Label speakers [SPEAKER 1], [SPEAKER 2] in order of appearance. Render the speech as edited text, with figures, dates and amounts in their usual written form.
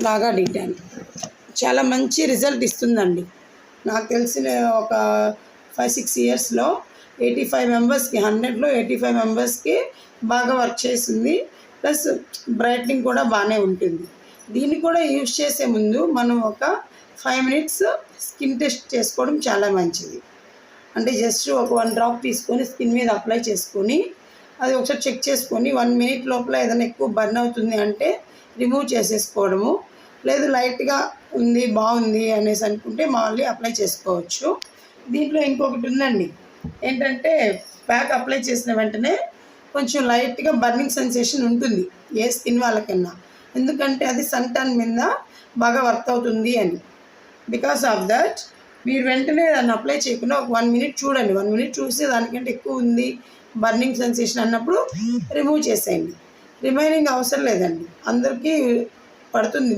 [SPEAKER 1] రాగా డీటాన్ చాలా మంచి రిజల్ట్ ఇస్తుందండి. నాకు తెలిసిన ఒక 5-6 ఇయర్స్లో 85 మెంబర్స్కి 100లో 85 మెంబర్స్కి బాగా వర్క్ చేసింది. ప్లస్ బ్రైట్నింగ్ కూడా బాగానే ఉంటుంది. దీన్ని కూడా యూజ్ చేసే ముందు మనం ఒక 5 మినిట్స్ స్కిన్ టెస్ట్ చేసుకోవడం చాలా మంచిది. అంటే జస్ట్ ఒక 1 డ్రాప్ తీసుకొని స్కిన్ మీద అప్లై చేసుకొని అది ఒకసారి చెక్ చేసుకొని 1 మినిట్ లోపల ఏదైనా ఎక్కువ బర్న్ అవుతుంది అంటే రిమూవ్ చేసేసుకోవడము. లేదు లైట్గా ఉంది బాగుంది అనేసి అనుకుంటే మళ్ళీ అప్లై చేసుకోవచ్చు. దీంట్లో ఇంకొకటి ఉందండి, ఏంటంటే ప్యాక్ అప్లై చేసిన వెంటనే కొంచెం లైట్గా బర్నింగ్ సెన్సేషన్ ఉంటుంది ఏ స్కిన్ వాళ్ళకన్నా. ఎందుకంటే అది సన్ టన్ మీద బాగా వర్క్ అవుతుంది అని. బికాస్ ఆఫ్ దట్ మీరు వెంటనే దాన్ని అప్లై చేయకుండా ఒక 1 మినిట్ చూడండి. 1 మినిట్ చూసి దానికంటే ఎక్కువ ఉంది బర్నింగ్ సెన్సేషన్ అన్నప్పుడు రిమూవ్ చేసేయండి. రిమైనింగ్ అవసరం లేదండి, అందరికీ పడుతుంది.